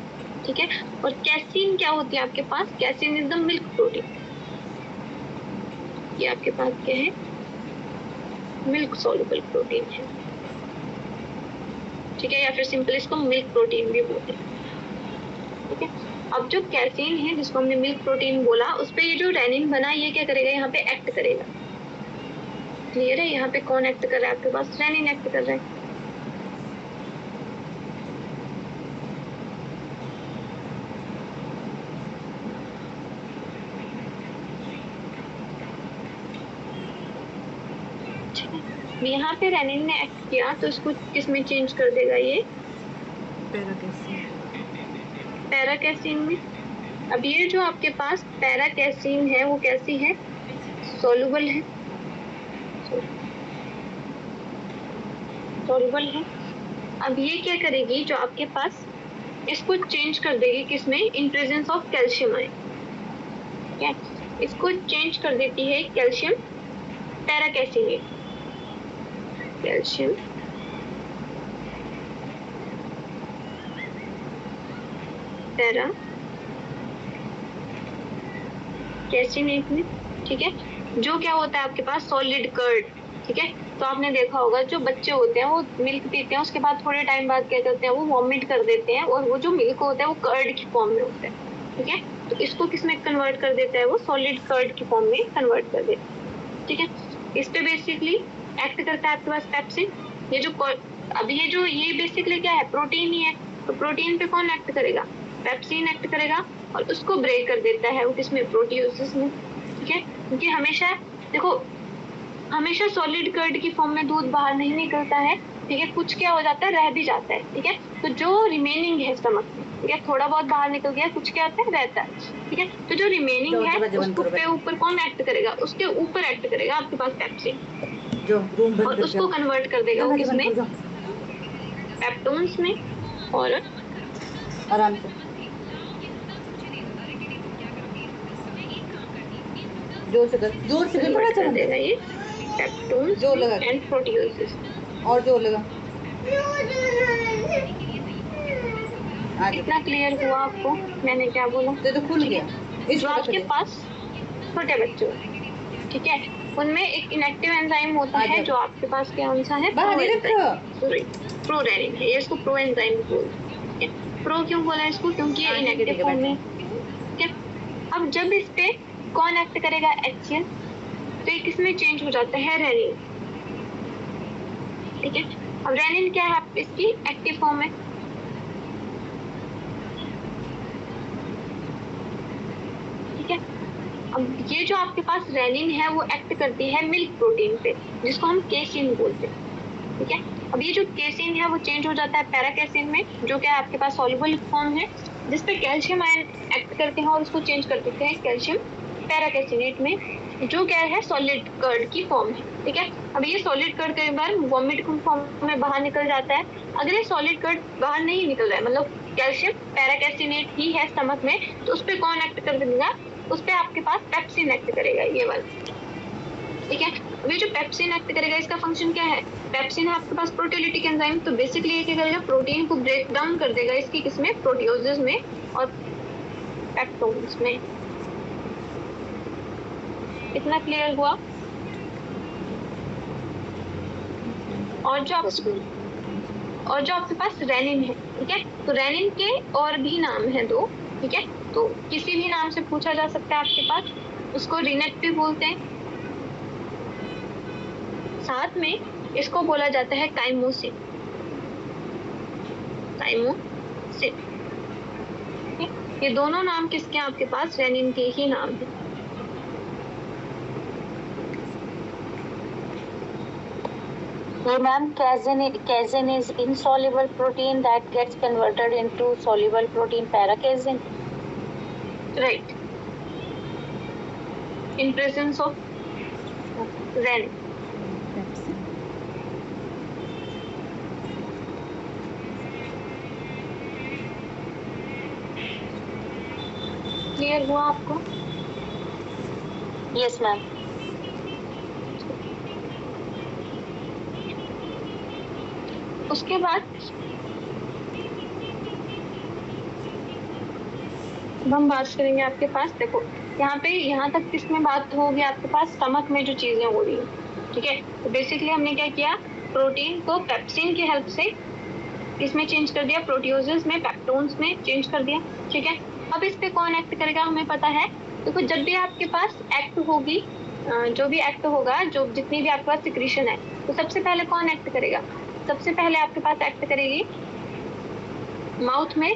Speaker 1: ठीक है। और कैसीन क्या होती है आपके पास? Casein is the milk protein. ये आपके पास क्या है? मिल्क सॉल्युबल प्रोटीन है, ठीक है, या फिर सिंपल इसको मिल्क प्रोटीन भी बोलते हैं, ठीक है। अब जो कैसीन है जिसको हमने मिल्क प्रोटीन बोला, उस पे ये जो रेनिन बना ये क्या करेगा? यहाँ पे एक्ट करेगा। क्लियर है? यहाँ पे कौन एक्ट कर रहा है आपके पास? रेनिन एक्ट कर रहा है। यहाँ पे रेनिन ने एक्ट किया तो इसको किस में चेंज कर देगा? ये पैराकैसीन में। अब ये जो आपके पास पैराकैसीन है वो कैसी है? सॉल्युबल है, सॉल्युबल है। अब ये क्या करेगी? जो आपके पास इसको चेंज कर देगी किसमें? In presence of calcium ion, ठीक है, इसको चेंज कर देती है कैल्शियम पैराकैसीनेट, कैल्शियम पैरा कैसीनेट में, ठीक है। जो क्या होता है आपके पास? सॉलिड कर्ड, ठीक है। तो आपने देखा होगा जो बच्चे होते हैं वो मिल्क पीते हैं, उसके बाद थोड़े टाइम बाद क्या करते हैं? वो वॉमिट कर देते हैं, और वो जो मिल्क होता है वो कर्ड की फॉर्म में होता है, ठीक है। तो इसको किसमें कन्वर्ट कर देता है? वो सॉलिड कर्ड की फॉर्म में कन्वर्ट कर देता है, ठीक है। इस पे बेसिकली एक्ट करता है आपके पास पेप्सिन। ये जो अब ये बेसिकली क्या है? प्रोटीन ही है। तो प्रोटीन पे कौन एक्ट करेगा? पेप्सिन एक्ट करेगा, और उसको ब्रेक कर देता है वो किसमें? प्रोटियोसिस में, ठीक है। क्योंकि हमेशा देखो, हमेशा सॉलिड कर्ड की फॉर्म में दूध बाहर नहीं निकलता है, ठीक है। कुछ क्या हो जाता है? रह भी जाता है, ठीक है। तो जो रिमेनिंग है स्टमक में, ठीक है, थोड़ा बहुत बाहर निकल गया, कुछ क्या होता है? रहता है, ठीक है। तो जो रिमेनिंग है उसके ऊपर कौन एक्ट करेगा? उसके ऊपर एक्ट करेगा आपके पास पेप्सिन, और उसको कन्वर्ट कर देगा वो किसमें? पेप्टोन्स में। और
Speaker 2: आराम से जोर से थोड़ा
Speaker 1: कर देगा ये पेप्टोन्स एंड प्रोटियोसिस।
Speaker 2: और जोर लगा।
Speaker 1: इतना क्लियर हुआ आपको मैंने क्या बोला?
Speaker 2: तो खुल गया।
Speaker 1: जो आपके पास छोटे बच्चे, ठीक है, उनमें एक इनएक्टिव एंजाइम होता है जो आपके पास कौन सा है? प्रोरेनिन है। ये इसको प्रो एंजाइम बोलते हैं। प्रो क्यों बोला इसको? क्योंकि ये इनएक्टिव फॉर्म में, ठीक है। अब जब इस पे कौन एक्ट करेगा? HCl। तो ये किसमें चेंज हो जाता है? रेनिन, ठीक है। अब रेनिन क्या है? इसकी एक्टिव फॉर्म है, ठीक है। अब ये जो आपके पास रेनिन है वो एक्ट करती है मिल्क प्रोटीन पे, जिसको हम केसीन बोलते हैं, ठीक है। अब ये जो केसीन है वो चेंज हो जाता है पैराकैसीन में, जो क्या आपके पास सॉल्युबल फॉर्म है, जिसपे कैल्शियम आयन एक्ट करते हैं और उसको चेंज कर देते हैं कैल्शियम पैराकैसीनेट में, जो क्या है? सॉलिड कर्ड की फॉर्म है, ठीक है। अब ये सॉलिड कर्ड कई बार वॉमिट फॉर्म में बाहर निकल जाता है। अगर ये सॉलिड कर्ड बाहर नहीं निकल रहा है, मतलब कैल्शियम पैराकैसीनेट ही है स्टमक में, तो उस पे कौन एक्ट कर देगा? उस पे आपके पास पेप्सिन एक्ट करेगा, ये वाला, ठीक है। अब ये जो पेप्सिन एक्ट करेगा इसका फंक्शन क्या है? पेप्सिन है आपके पास प्रोटीलिटिक एंजाइम, तो बेसिकली ये क्या करेगा? प्रोटीन को ब्रेक डाउन कर देगा इसकी किसमें? प्रोटियोसिस में और पेप्टोन्स में। इतना क्लियर हुआ? और जो आपके पास रेनिन है, ठीक है, तो रेनिन के और भी नाम है 2, ठीक है। तो किसी भी नाम से पूछा जा सकता है आपके पास, उसको रिनेट भी बोलते हैं, साथ में इसको बोला जाता है काइमोसिन, ये दोनों नाम किसके हैं आपके पास? रेनिन के ही नाम है।
Speaker 3: Ma'am, casein is insoluble protein that gets converted into soluble protein paracasein.
Speaker 1: Right. In presence of renin. Clear हुआ आपको?
Speaker 3: Yes ma'am.
Speaker 1: उसके बाद अब हम बात करेंगे आपके पास, देखो यहाँ पे यहाँ तक किसमें बात होगी आपके पास, स्टमक में जो चीजें हो रही है, ठीक है। तो बेसिकली हमने क्या किया, प्रोटीन को पेप्सिन की हेल्प से इसमें चेंज कर दिया, प्रोटियोजेस में, पेप्टोन्स में चेंज कर दिया, ठीक है। अब इस पे कौन एक्ट करेगा हमें पता है। देखो जब भी आपके पास एक्ट होगी, जो भी एक्ट होगा, जो जितनी भी आपके पास सिक्रीशन है, तो सबसे पहले कौन एक्ट करेगा, सबसे पहले आपके पास एक्ट करेगी माउथ में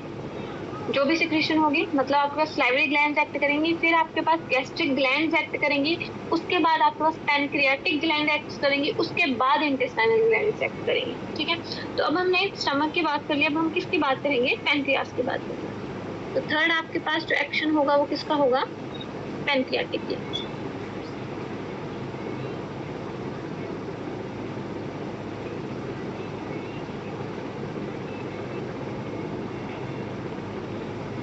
Speaker 1: जो भी सिक्रीशन होगी, मतलब आपके पास सलाइवरी ग्लैंड्स एक्ट करेंगी, फिर आपके पास गैस्ट्रिक ग्लैंड्स एक्ट करेंगी, उसके बाद आपके पास पैनक्रियाटिक ग्लैंड एक्ट करेंगी, उसके बाद इंटेस्टाइनल ग्लैंड्स एक्ट करेंगी, ठीक है। तो अब हमने स्टमक की बात कर ली, अब हम किसकी बात करेंगे, पैनक्रियास की बात करेंगे। तो थर्ड आपके पास जो एक्शन होगा वो किसका होगा, पैनक्रियाटिक ग्लैंड।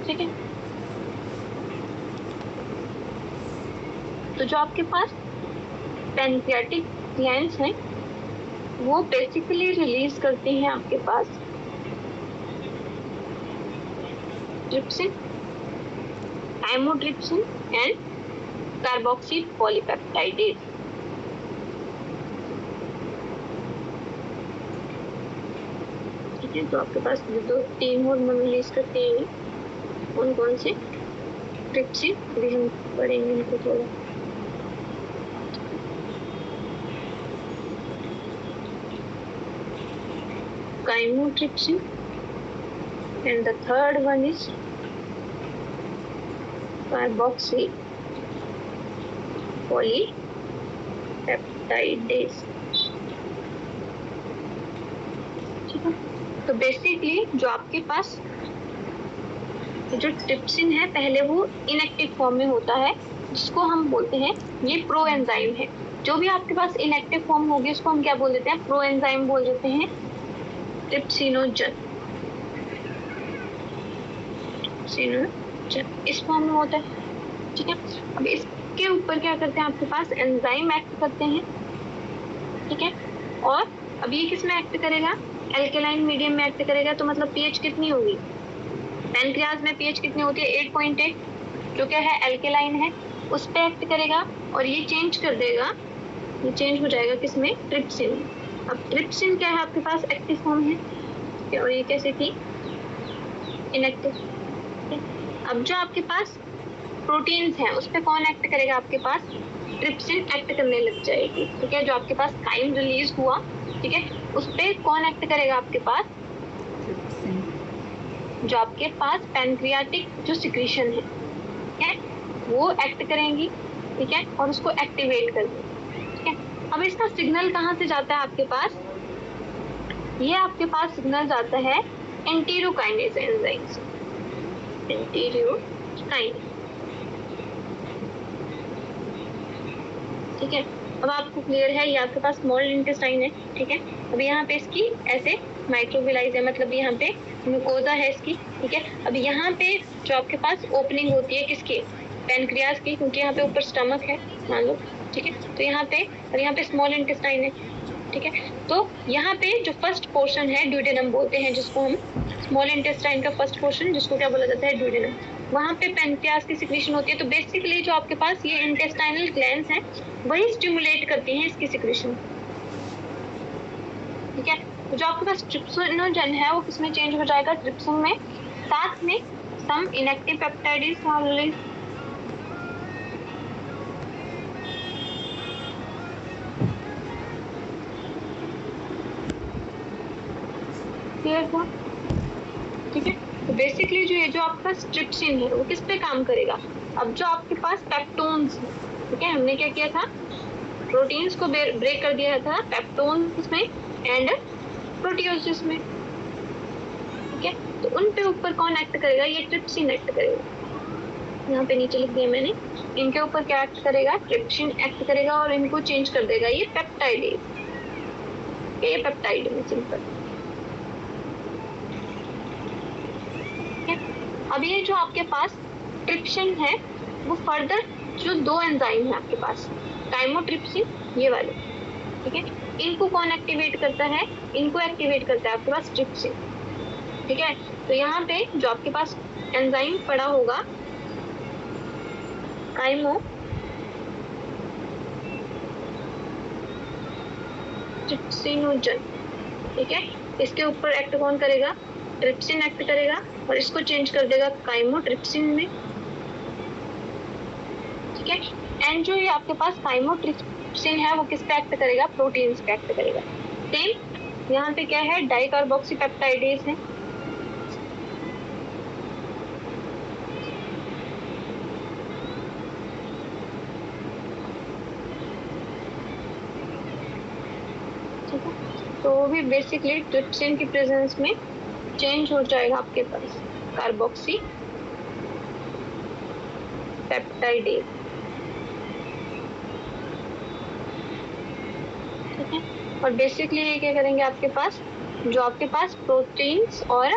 Speaker 1: ठीक है। तो जो आपके पास पैनक्रियाटिक ग्लैंड्स हैं वो बेसिकली रिलीज करते हैं आपके पास ट्रिप्सिन, थाइमोट्रिप्सिन एंड कार्बोक्सी पॉलीपेप्टाइडेज। ठीक है। तो आपके पास जो 3 हार्मोन रिलीज करते हैं, कौन कौन से, ट्रिप्सिन, अभी हम पढ़ेंगे इनको थोड़ा, chymotrypsin, and the third one is carboxy polypeptidase। ठीक है। तो बेसिकली जो आपके पास जो ट्रिप्सिन है पहले वो इनएक्टिव फॉर्म में होता है, जिसको हम बोलते हैं ये प्रो एंजाइम है। जो भी आपके पास इनएक्टिव फॉर्म होगी उसको हम क्या बोल देते हैं, प्रो एंजाइम बोल देते हैं, ट्रिप्सिनोजन। इस फॉर्म में होता है, ठीक है। अब इसके ऊपर क्या करते हैं, आपके पास एंजाइम एक्ट करते हैं, ठीक है। और अब ये किस में एक्ट करेगा, एल्केलाइन मीडियम में एक्ट करेगा। तो मतलब पीएच कितनी होगी, पैनक्रियाज में पीएच कितनी होती है, 8.8, जो क्या है एल्केलाइन है, उस पे एक्ट करेगा और ये चेंज कर देगा, ये चेंज हो जाएगा किसमें, ट्रिप्सिन। अब ट्रिप्सिन क्या है आपके पास, एक्टिव फॉर्म है, और ये कैसे थी, इनएक्टिव। अब जो आपके पास प्रोटीन्स हैं उस पे कौन एक्ट करेगा, आपके पास ट्रिप्सिन एक्ट करने लग जाएगी, ठीक है। जो आपके पास काइम रिलीज हुआ, ठीक है, उस पे कौन एक्ट करेगा आपके पास, जो आपके पास पैनक्रियाटिक जो सिक्रीशन है वो एक्ट करेंगी, ठीक है, और उसको एक्टिवेट कर देंगे, ठीक है। अब इसका सिग्नल कहाँ से जाता है आपके पास, ये आपके पास सिग्नल जाता है एंटेरोकाइनेज एंजाइम से, एंटेरोकाइनेज, ठीक है। अब आपको क्लियर है, ये आपके पास स्मॉल इंटेस्टाइन है, ठीक है। अब यहाँ पे इसकी ऐसे माइक्रोविलाइज है, मतलब यहाँ पे म्यूकोजा है इसकी, ठीक है। अब यहाँ पे जो आपके पास ओपनिंग होती है किसकी, पैनक्रियाज की, क्योंकि यहाँ पे ऊपर स्टमक है मान लो, ठीक है। तो यहाँ पे और यहाँ पे स्मॉल इंटेस्टाइन है, ठीक है। तो यहाँ पे जो फर्स्ट पोर्शन है ड्यूडेनम बोलते हैं जिसको हम, स्मॉल इंटेस्टाइन का फर्स्ट पोर्शन जिसको क्या बोला जाता है, ड्यूडेनम, वहाँ पे पैनक्रियाज की सिक्रीशन होती है। तो बेसिकली जो आपके पास ये इंटेस्टाइनल ग्लैंड्स हैं वही स्टिमुलेट करती हैं इसकी सिक्रीशन, ठीक है। तो जो आपके पास ट्रिप्सिनोजन है वो किसमें चेंज हो जाएगा, ट्रिप्सिन में, साथ में some inactive peptides are release, clear हुआ, ठीक है। तो बेसिकली जो ये जो आपका ट्रिप्सिन है वो किस पे काम करेगा, अब जो आपके पास पेप्टोन्स है, ठीक है, हमने क्या किया था, प्रोटीन्स को ब्रेक कर दिया था पेप्टोन्स में एंड प्रोटियोसिस में, ठीक है। तो उन पे ऊपर कौन एक्ट करेगा, ये ट्रिप्सिन एक्ट करेगा, यहाँ पे नीचे लिख दिया मैंने, इनके ऊपर क्या एक्ट करेगा, ट्रिप्सिन एक्ट करेगा और इनको चेंज कर देगा, ये पेप्टाइड है, ये पेप्टाइड में सिंपल। अब ये जो आपके पास ट्रिप्सिन है वो फर्दर जो दो एंजाइम है आपके पास, काइमोट्रिप्सिन ये वाले, ठीक है, इनको कौन एक्टिवेट करता है? इनको एक्टिवेट करता है आपके पास ट्रिप्सिन, ठीक है। तो यहाँ पे जो आपके पास एंजाइम पड़ा होगा काइमोट्रिप्सिनोजन, ठीक है, इसके ऊपर एक्ट कौन करेगा? ट्रिप्सिन एक्ट करेगा और इसको चेंज कर देगा काइमोट्रिप्सिन में, ठीक है। एंड जो ये आपके पास काइमोट्रिप्सिन है वो किस पे एक्ट करेगा? प्रोटीन्स पे एक्ट करेगा। सेम यहाँ पे क्या है? डाइकार्बोक्सीपेप्टाइडेज है, ठीक है। तो वो भी बेसिकली ट्रिप्सिन की प्रेजेंस में चेंज हो जाएगा आपके पास कार्बोक्सी पेप्टाइडेज, ठीक है। और बेसिकली ये क्या करेंगे आपके पास, जो आपके पास प्रोटीन्स और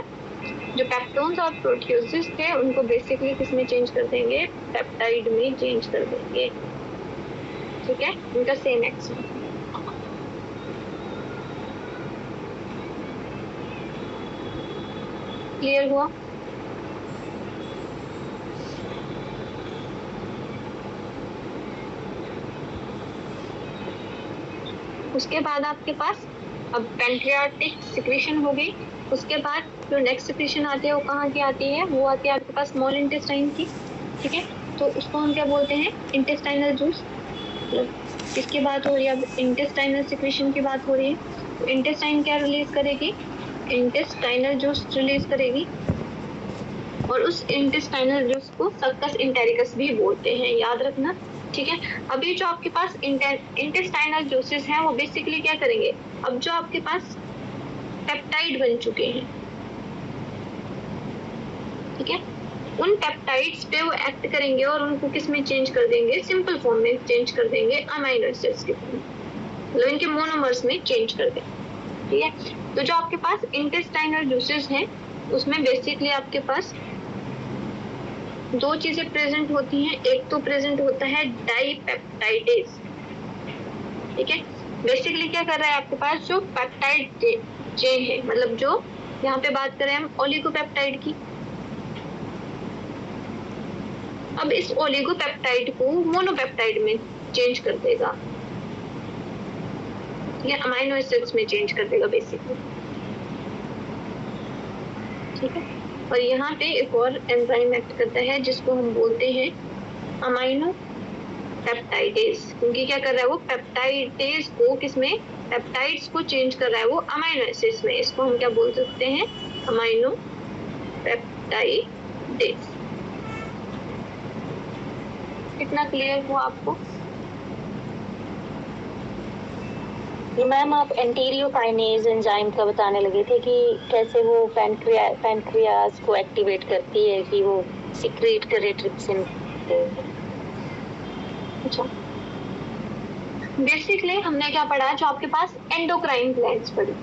Speaker 1: जो पेप्टोन्स और प्रोटियोसिस थे उनको बेसिकली किसमें चेंज कर देंगे? पेप्टाइड में चेंज कर देंगे, ठीक है, उनका सेम एक्शन। क्लियर हुआ? उसके बाद आपके पास अब पैंक्रियाटिक सिक्रीशन हो गई। उसके बाद जो नेक्स्ट सिक्रीशन आती है वो कहाँ की आती है? वो आती है आपके पास स्मॉल इंटेस्टाइन की, ठीक है। तो उसको हम क्या बोलते हैं? Intestinal juice. इसकी बात हो रही है, अब इंटेस्टाइनल सिक्रीशन की बात हो रही है। तो इंटेस्टाइन क्या रिलीज करेगी? इंटेस्टाइनल जूस रिलीज करेगी और उस इंटेस्टाइनल जूस को सक्कस इंटेरिकस भी बोलते हैं, याद रखना, ठीक है। अभी जो आपके पास इंटेस्टाइनल जूसेस हैं वो बेसिकली क्या करेंगे? अब जो आपके पास पेप्टाइड बन चुके हैं, ठीक है, उन पेप्टाइड्स पे वो एक्ट करेंगे और उनको किस में चेंज कर देंगे? सिंपल फॉर्म में चेंज कर देंगे, अमाइनो एसिड्स के फॉर्म, मतलब इनके मोनोमर्स में चेंज कर देंगे, ठीक है। तो जो आपके पास इंटेस्टाइनल जूसेस हैं उसमें बेसिकली आपके पास दो चीजें प्रेजेंट होती हैं। एक तो प्रेजेंट होता है डाइपेप्टाइडेज, ठीक है। बेसिकली क्या कर रहा है आपके पास? जो पेप्टाइड चेन है, मतलब जो यहाँ पे बात करें हम ओलिगोपेप्टाइड की, अब इस ओलिगोपेप्टाइड को मोनोपेप्टाइड में चेंज कर देगा, या अमाइनो एसिड्स में चेंज कर देगा बेसिकली, ठीक है। और यहाँ पे एक और एंजाइम एक्ट करता है जिसको हम बोलते हैं अमाइनो पेप्टाइडेज, क्योंकि क्या कर रहा है वो? पेप्टाइडेज को किसमें? पेप्टाइड्स को चेंज कर रहा है वो अमाइनो एसिड्स में। इसको हम क्या बोल सकते हैं? Amino peptidase. कितना क्लियर हुआ आपको?
Speaker 4: मैम आप एंटीरियोकाइनेज एंजाइम का बताने लगे थे कि कैसे वो पैनक्रियाज को एक्टिवेट करती है कि वो सिक्रीट करे ट्रिप्सिन।
Speaker 1: अच्छा, बेसिकली हमने क्या पढ़ा? जो आपके पास एंडोक्राइन ग्लैंड्स पढ़ी,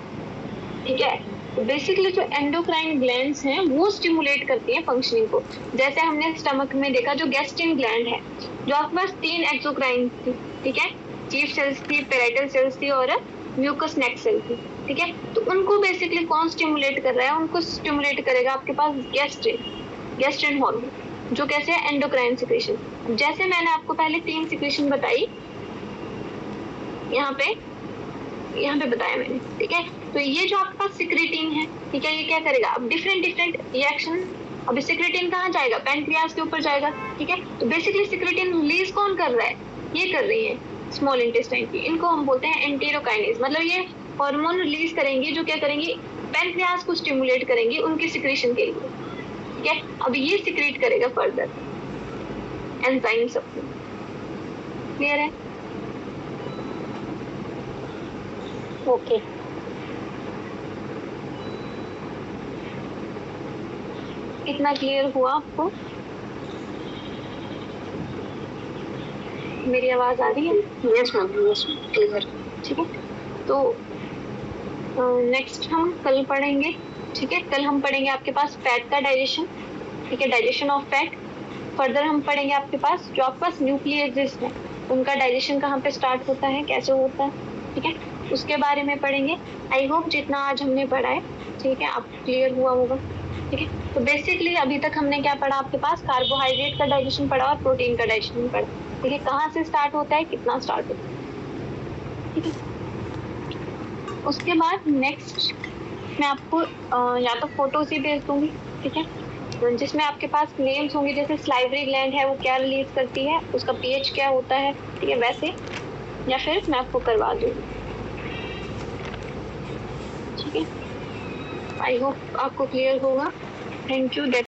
Speaker 1: ठीक है। तो बेसिकली जो एंडोक्राइन ग्लैंड्स हैं वो स्टिमुलेट करती हैं फंक्शनिंग को। जैसे हमने स्टमक में देखा जो गैस्ट्रिन ग्लैंड है, जो आपके पास 3 एक्सोक्राइन थी, ठीक है, चीफ सेल्स थी, पेराइटल सेल्स थी और म्यूकस नेक सेल थी, ठीक है। तो उनको बेसिकली कौन स्टिमुलेट कर रहा है? उनको स्टिमुलेट करेगा आपके पास गैस्ट्रिन हार्मोन, जो कैसे है? Endocrine secretion. जैसे मैंने आपको पहले 3 सिक्रीशन बताई, यहाँ पे बताया मैंने, ठीक है। तो ये जो आपके पास सिक्रेटिन है, ठीक है, ये क्या करेगा? अब डिफरेंट रिएक्शन, अब सिक्रेटिन कहाँ जाएगा? पैनक्रियाज के ऊपर जाएगा, ठीक है। तो बेसिकली सिक्रेटिन रिलीज कौन कर रहा है? ये कर रही है स्मॉल इंटेस्टाइन की। इनको हम बोलते हैं एंटेरोकाइनेज, मतलब ये हार्मोन रिलीज करेंगे जो क्या करेंगे? पैनक्रियाज को स्टिमुलेट करेंगे उनके सिक्रेशन के लिए, ठीक है। अब ये सिक्रेट करेगा फर्दर एंजाइम सब। क्लियर है?
Speaker 4: ओके।
Speaker 1: कितना क्लियर हुआ आपको? मेरी आवाज आ रही है?
Speaker 3: यस मैम, यस क्लियर,
Speaker 1: ठीक है। तो नेक्स्ट हम कल पढ़ेंगे, ठीक है। कल हम पढ़ेंगे आपके पास फैट का डाइजेशन, ठीक है, डाइजेशन ऑफ फैट। फर्दर हम पढ़ेंगे आपके पास जो आपके पास न्यूक्लियस है उनका डाइजेशन कहाँ पे स्टार्ट होता है, कैसे होता है, ठीक है, उसके बारे में पढ़ेंगे। आई होप जितना आज हमने पढ़ा है, ठीक है, आपको क्लियर हुआ होगा, ठीक है। तो बेसिकली अभी तक हमने क्या पढ़ा, आपके पास कार्बोहाइड्रेट का डाइजेशन पढ़ा और प्रोटीन का डाइजेशन पढ़ा, ठीक है, कहाँ से स्टार्ट होता है, कितना स्टार्ट होता है, ठीक है। उसके बाद नेक्स्ट मैं आपको या तो फोटोज ही भेज दूंगी, ठीक है, जिसमें आपके पास नेम्स होंगे, जैसे स्लाइवरी ग्लैंड है वो क्या रिलीज करती है, उसका पीएच क्या होता है, ठीक है, वैसे, या फिर मैं आपको करवा दूंगी, ठीक है। आई होप आपको क्लियर होगा। Thank you.